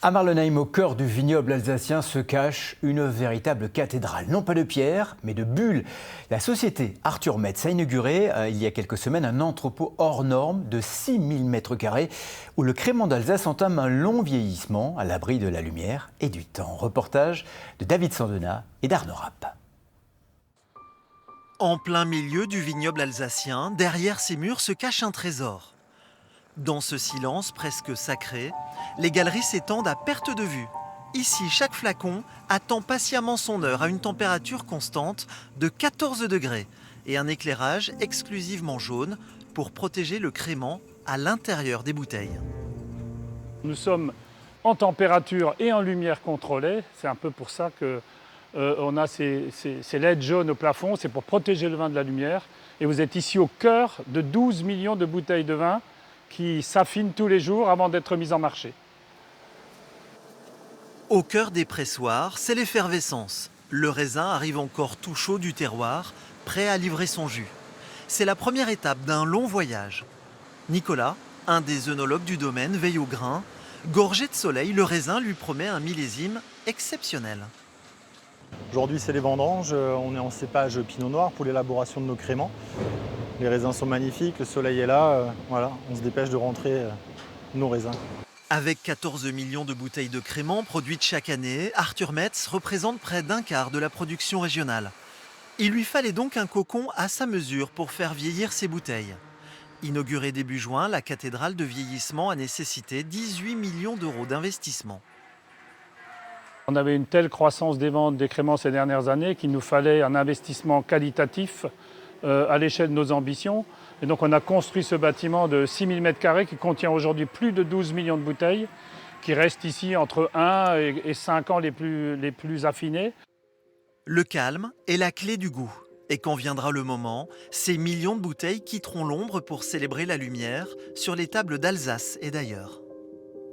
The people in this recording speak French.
À Marlenheim, au cœur du vignoble alsacien, se cache une véritable cathédrale. Non pas de pierre, mais de bulles. La société Arthur Metz a inauguré il y a quelques semaines un entrepôt hors norme de 6000 m² où le crément d'Alsace entame un long vieillissement à l'abri de la lumière et du temps. Reportage de David Sandena et d'Arnaud Rapp. En plein milieu du vignoble alsacien, derrière ces murs se cache un trésor. Dans ce silence presque sacré, les galeries s'étendent à perte de vue. Ici, chaque flacon attend patiemment son heure à une température constante de 14 degrés et un éclairage exclusivement jaune pour protéger le crément à l'intérieur des bouteilles. Nous sommes en température et en lumière contrôlée. C'est un peu pour ça qu'on a ces LED jaunes au plafond. C'est pour protéger le vin de la lumière. Et vous êtes ici au cœur de 12 millions de bouteilles de vin qui s'affinent tous les jours avant d'être mises en marché. Au cœur des pressoirs, c'est l'effervescence. Le raisin arrive encore tout chaud du terroir, prêt à livrer son jus. C'est la première étape d'un long voyage. Nicolas, un des œnologues du domaine, veille au grain. Gorgé de soleil, le raisin lui promet un millésime exceptionnel. Aujourd'hui, c'est les vendanges. On est en cépage pinot noir pour l'élaboration de nos créments. Les raisins sont magnifiques, le soleil est là. Voilà, on se dépêche de rentrer nos raisins. Avec 14 millions de bouteilles de créments produites chaque année, Arthur Metz représente près d'un quart de la production régionale. Il lui fallait donc un cocon à sa mesure pour faire vieillir ses bouteilles. Inaugurée début juin, la cathédrale de vieillissement a nécessité 18 millions d'euros d'investissement. On avait une telle croissance des ventes des créments ces dernières années qu'il nous fallait un investissement qualitatif à l'échelle de nos ambitions. Et donc on a construit ce bâtiment de 6000 m² qui contient aujourd'hui plus de 12 millions de bouteilles, qui restent ici entre 1 et 5 ans les plus affinés. Le calme est la clé du goût. Et quand viendra le moment, ces millions de bouteilles quitteront l'ombre pour célébrer la lumière sur les tables d'Alsace et d'ailleurs.